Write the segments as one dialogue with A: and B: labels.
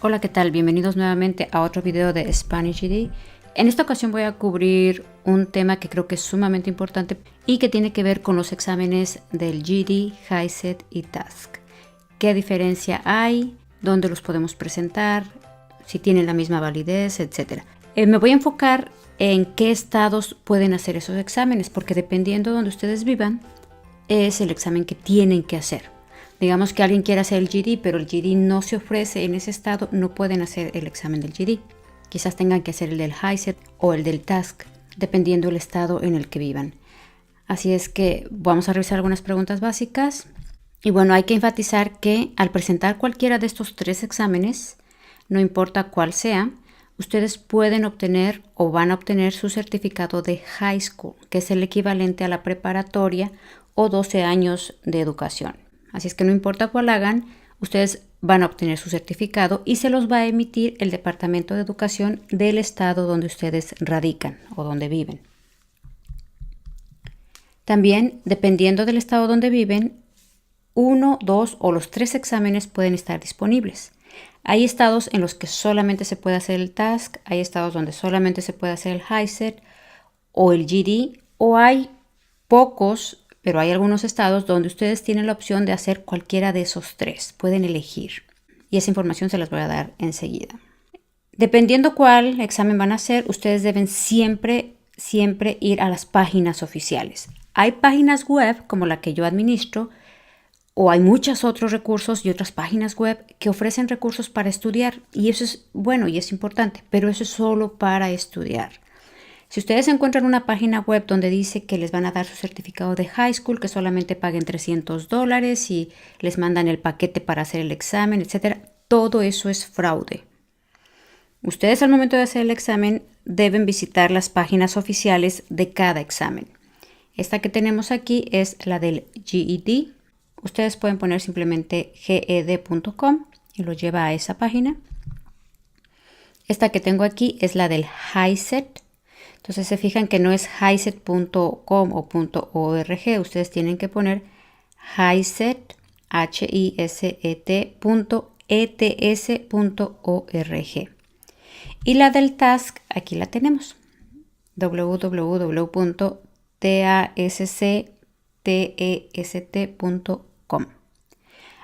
A: Hola, ¿qué tal? Bienvenidos nuevamente a otro video de Spanish GD. En esta ocasión voy a cubrir un tema que creo que es sumamente importante y que tiene que ver con los exámenes del GD, HiSET y TASC. ¿Qué diferencia hay? ¿Dónde los podemos presentar? Si tienen la misma validez, etc. Me voy a enfocar en qué estados pueden hacer esos exámenes, porque dependiendo de donde ustedes vivan, es el examen que tienen que hacer. Digamos que alguien quiere hacer el GD, pero el GD no se ofrece en ese estado, no pueden hacer el examen del GD. Quizás tengan que hacer el del HiSET o el del TASC, dependiendo del estado en el que vivan. Así es que vamos a revisar algunas preguntas básicas. Y bueno, hay que enfatizar que al presentar cualquiera de estos tres exámenes, no importa cuál sea, ustedes pueden obtener o van a obtener su certificado de High School, que es el equivalente a la preparatoria o 12 años de educación. Así es que no importa cuál hagan, ustedes van a obtener su certificado y se los va a emitir el Departamento de Educación del estado donde ustedes radican o donde viven. También, dependiendo del estado donde viven, 1, 2 o los 3 exámenes pueden estar disponibles. Hay estados en los que solamente se puede hacer el TASC, hay estados donde solamente se puede hacer el HiSET o el GD, o hay pocos, pero hay algunos estados donde ustedes tienen la opción de hacer cualquiera de esos tres. Pueden elegir. Y esa información se las voy a dar enseguida. Dependiendo cuál examen van a hacer, ustedes deben siempre ir a las páginas oficiales. Hay páginas web como la que yo administro, o hay muchos otros recursos y otras páginas web que ofrecen recursos para estudiar. Y eso es bueno y es importante, pero eso es solo para estudiar. Si ustedes encuentran una página web donde dice que les van a dar su certificado de High School, que solamente paguen $300 y les mandan el paquete para hacer el examen, etc., todo eso es fraude. Ustedes al momento de hacer el examen deben visitar las páginas oficiales de cada examen. Esta que tenemos aquí es la del GED. Ustedes pueden poner simplemente ged.com y lo lleva a esa página. Esta que tengo aquí es la del HiSET. Entonces se fijan que no es hiset.com o .org, ustedes tienen que poner hiset, hiset.ets.org. Y la del TASC, aquí la tenemos, www.tasctest.com.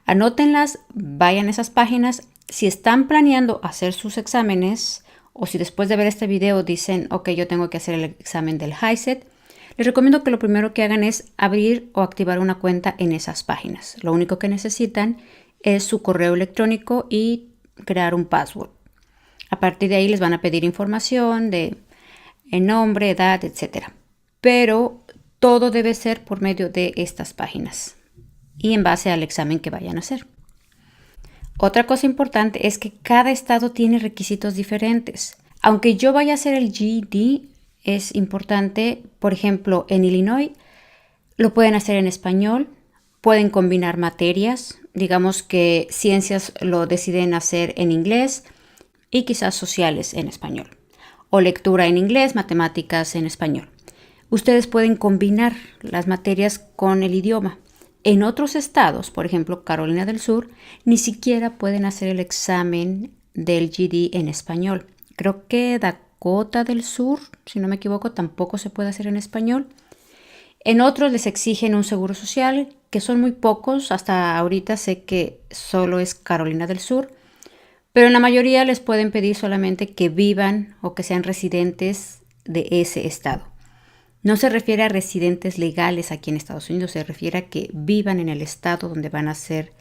A: Anótenlas, vayan a esas páginas. Si están planeando hacer sus exámenes, o si después de ver este video dicen, ok, yo tengo que hacer el examen del HiSET, les recomiendo que lo primero que hagan es abrir o activar una cuenta en esas páginas. Lo único que necesitan es su correo electrónico y crear un password. A partir de ahí les van a pedir información de nombre, edad, etc. Pero todo debe ser por medio de estas páginas y en base al examen que vayan a hacer. Otra cosa importante es que cada estado tiene requisitos diferentes. Aunque yo vaya a hacer el GED, es importante, por ejemplo, en Illinois, lo pueden hacer en español, pueden combinar materias, digamos que ciencias lo deciden hacer en inglés y quizás sociales en español, o lectura en inglés, matemáticas en español. Ustedes pueden combinar las materias con el idioma. En otros estados, por ejemplo, Carolina del Sur, ni siquiera pueden hacer el examen del GD en español. Creo que Dakota del Sur, si no me equivoco, tampoco se puede hacer en español. En otros les exigen un seguro social, que son muy pocos. Hasta ahorita sé que solo es Carolina del Sur. Pero en la mayoría les pueden pedir solamente que vivan o que sean residentes de ese estado. No se refiere a residentes legales aquí en Estados Unidos, se refiere a que vivan en el estado donde van a hacer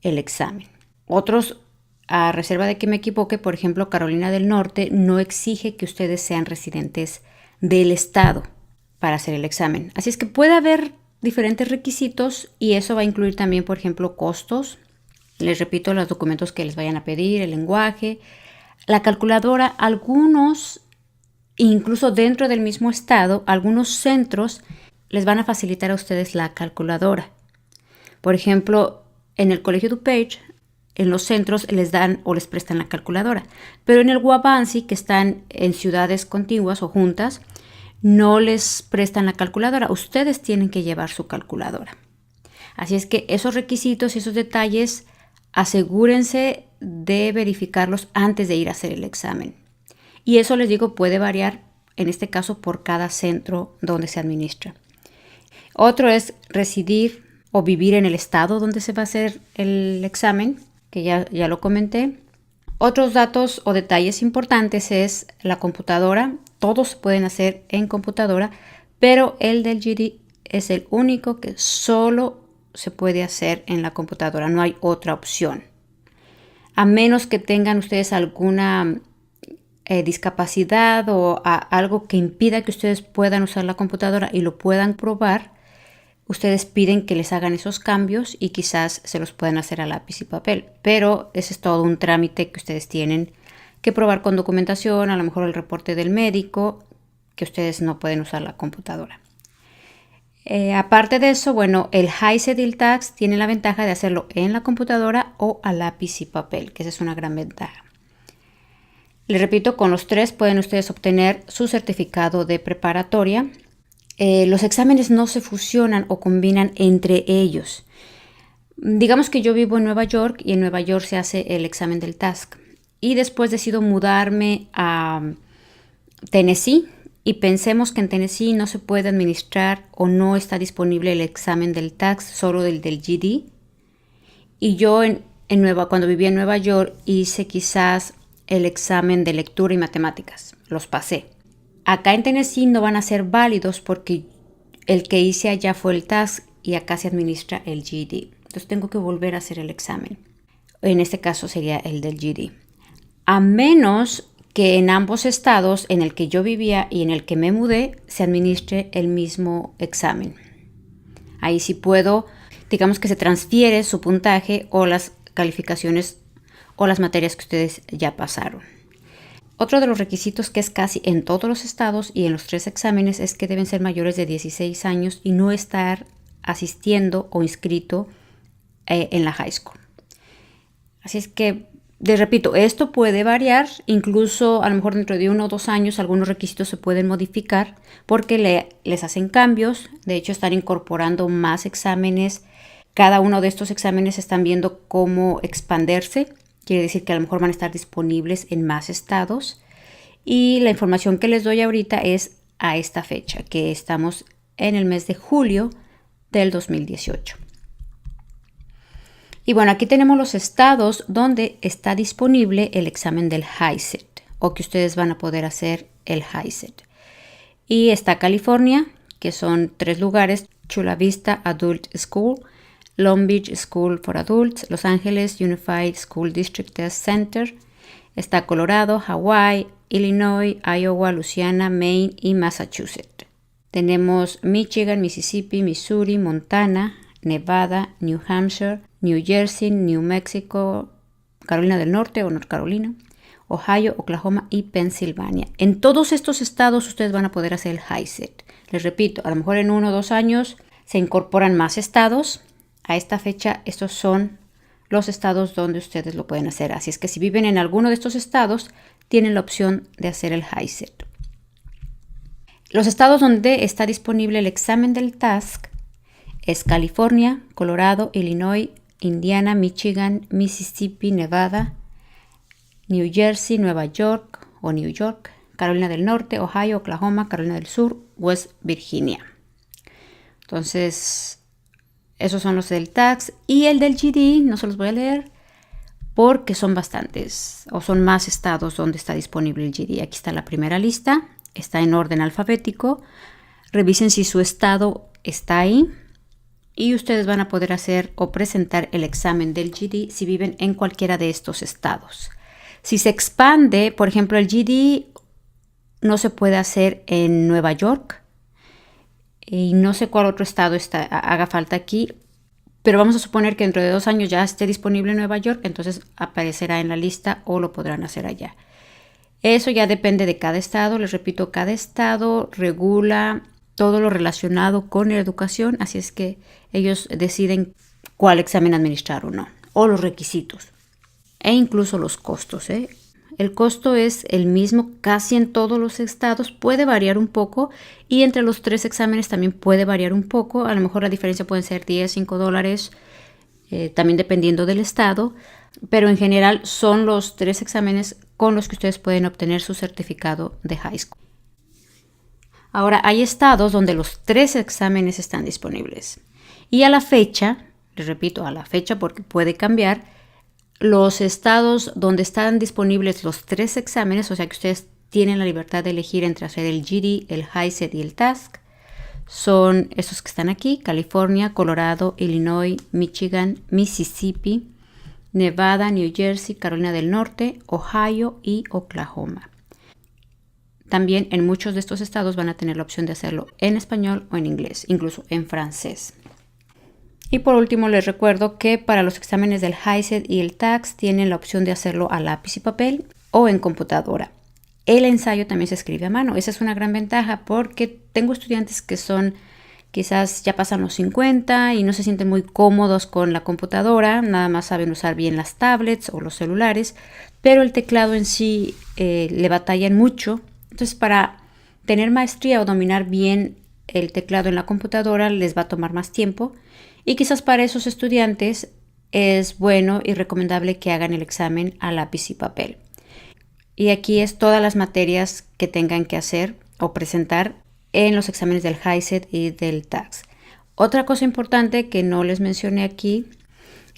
A: el examen. Otros, a reserva de que me equivoque, por ejemplo, Carolina del Norte no exige que ustedes sean residentes del estado para hacer el examen. Así es que puede haber diferentes requisitos y eso va a incluir también, por ejemplo, costos. Les repito, los documentos que les vayan a pedir, el lenguaje, la calculadora, algunos. Incluso dentro del mismo estado, algunos centros les van a facilitar a ustedes la calculadora. Por ejemplo, en el Colegio DuPage, en los centros les dan o les prestan la calculadora. Pero en el Waubonsie, que están en ciudades contiguas o juntas, no les prestan la calculadora. Ustedes tienen que llevar su calculadora. Así es que esos requisitos y esos detalles asegúrense de verificarlos antes de ir a hacer el examen. Y eso, les digo, puede variar en este caso por cada centro donde se administra. Otro es residir o vivir en el estado donde se va a hacer el examen, que ya lo comenté. Otros datos o detalles importantes es la computadora. Todos se pueden hacer en computadora, pero el del GD es el único que solo se puede hacer en la computadora. No hay otra opción. A menos que tengan ustedes alguna discapacidad o algo que impida que ustedes puedan usar la computadora y lo puedan probar, ustedes piden que les hagan esos cambios y quizás se los puedan hacer a lápiz y papel. Pero ese es todo un trámite que ustedes tienen que probar con documentación, a lo mejor el reporte del médico, que ustedes no pueden usar la computadora. Aparte de eso, bueno, el HiSET y el TAKS tienen la ventaja de hacerlo en la computadora o a lápiz y papel, que esa es una gran ventaja. Les repito, con los tres pueden ustedes obtener su certificado de preparatoria. Los exámenes no se fusionan o combinan entre ellos. Digamos que yo vivo en Nueva York y en Nueva York se hace el examen del TASC. Y después decido mudarme a Tennessee y pensemos que en Tennessee no se puede administrar o no está disponible el examen del TASC, solo del GD. Y yo cuando vivía en Nueva York hice quizás el examen de lectura y matemáticas. Los pasé. Acá en Tennessee no van a ser válidos porque el que hice allá fue el TASC y acá se administra el GD. Entonces tengo que volver a hacer el examen. En este caso sería el del GD. A menos que en ambos estados, en el que yo vivía y en el que me mudé, se administre el mismo examen. Ahí sí puedo, digamos que se transfiere su puntaje o las calificaciones o las materias que ustedes ya pasaron. Otro de los requisitos que es casi en todos los estados y en los tres exámenes es que deben ser mayores de 16 años y no estar asistiendo o inscrito en la high school. Así es que, les repito, esto puede variar, incluso a lo mejor dentro de 1 o 2 años algunos requisitos se pueden modificar porque les hacen cambios. De hecho, están incorporando más exámenes. Cada uno de estos exámenes están viendo cómo expandirse. Quiere decir que a lo mejor van a estar disponibles en más estados. Y la información que les doy ahorita es a esta fecha, que estamos en el mes de julio del 2018. Y bueno, aquí tenemos los estados donde está disponible el examen del HiSET o que ustedes van a poder hacer el HiSET. Y está California, que son 3 lugares: Chula Vista Adult School, Long Beach School for Adults, Los Ángeles Unified School District Test Center. Está Colorado, Hawaii, Illinois, Iowa, Louisiana, Maine y Massachusetts. Tenemos Michigan, Mississippi, Missouri, Montana, Nevada, New Hampshire, New Jersey, New Mexico, Carolina del Norte o North Carolina, Ohio, Oklahoma y Pensilvania. En todos estos estados ustedes van a poder hacer el HiSET. Les repito, a lo mejor en 1 o 2 años se incorporan más estados. A esta fecha, estos son los estados donde ustedes lo pueden hacer. Así es que si viven en alguno de estos estados, tienen la opción de hacer el HiSET. Los estados donde está disponible el examen del TASC es California, Colorado, Illinois, Indiana, Michigan, Mississippi, Nevada, New Jersey, Nueva York o New York, Carolina del Norte, Ohio, Oklahoma, Carolina del Sur, West Virginia. Entonces, esos son los del TAKS. Y el del GD no se los voy a leer porque son bastantes o son más estados donde está disponible el GD. Aquí está la primera lista, está en orden alfabético. Revisen si su estado está ahí y ustedes van a poder hacer o presentar el examen del GD si viven en cualquiera de estos estados. Si se expande, por ejemplo, el GD no se puede hacer en Nueva York y no sé cuál otro estado haga falta aquí, pero vamos a suponer que dentro de 2 años ya esté disponible en Nueva York, entonces aparecerá en la lista o lo podrán hacer allá. Eso ya depende de cada estado. Les repito, cada estado regula todo lo relacionado con la educación, así es que ellos deciden cuál examen administrar o no, o los requisitos e incluso los costos. El costo es el mismo casi en todos los estados, puede variar un poco y entre los 3 exámenes también puede variar un poco. A lo mejor la diferencia puede ser $10, $5 también dependiendo del estado, pero en general son los 3 exámenes con los que ustedes pueden obtener su certificado de high school. Ahora, hay estados donde los 3 exámenes están disponibles. Y a la fecha, les repito, a la fecha porque puede cambiar, los estados donde están disponibles los 3 exámenes, o sea que ustedes tienen la libertad de elegir entre hacer el GD, el HiSET y el TASC, son esos que están aquí: California, Colorado, Illinois, Michigan, Mississippi, Nevada, New Jersey, Carolina del Norte, Ohio y Oklahoma. También en muchos de estos estados van a tener la opción de hacerlo en español o en inglés, incluso en francés. Y por último les recuerdo que para los exámenes del HiSET y el TASC tienen la opción de hacerlo a lápiz y papel o en computadora. El ensayo también se escribe a mano. Esa es una gran ventaja porque tengo estudiantes que son quizás ya pasan los 50 y no se sienten muy cómodos con la computadora, nada más saben usar bien las tablets o los celulares, pero el teclado en sí le batallan mucho. Entonces, para tener maestría o dominar bien el teclado en la computadora les va a tomar más tiempo, y quizás para esos estudiantes es bueno y recomendable que hagan el examen a lápiz y papel. Y aquí es todas las materias que tengan que hacer o presentar en los exámenes del HiSET y del TASC. Otra cosa importante que no les mencioné aquí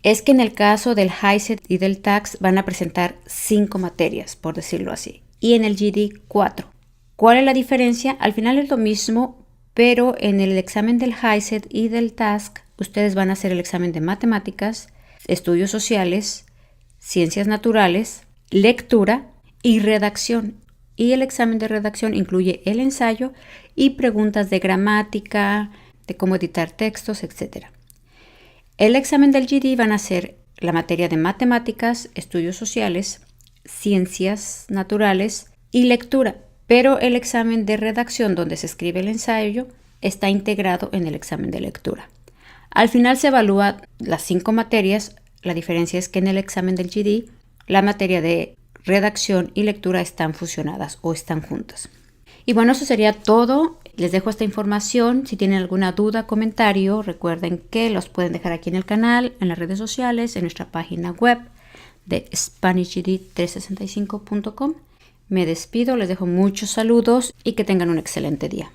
A: es que en el caso del HiSET y del TASC van a presentar 5 materias, por decirlo así, y en el GD 4. ¿Cuál es la diferencia? Al final es lo mismo, pero en el examen del HiSET y del TASC ustedes van a hacer el examen de matemáticas, estudios sociales, ciencias naturales, lectura y redacción. Y el examen de redacción incluye el ensayo y preguntas de gramática, de cómo editar textos, etc. El examen del GD van a ser la materia de matemáticas, estudios sociales, ciencias naturales y lectura, pero el examen de redacción, donde se escribe el ensayo, está integrado en el examen de lectura. Al final se evalúa las 5 materias. La diferencia es que en el examen del GD la materia de redacción y lectura están fusionadas o están juntas. Y bueno, eso sería todo. Les dejo esta información. Si tienen alguna duda, comentario, recuerden que los pueden dejar aquí en el canal, en las redes sociales, en nuestra página web de SpanishGD365.com. Me despido, les dejo muchos saludos y que tengan un excelente día.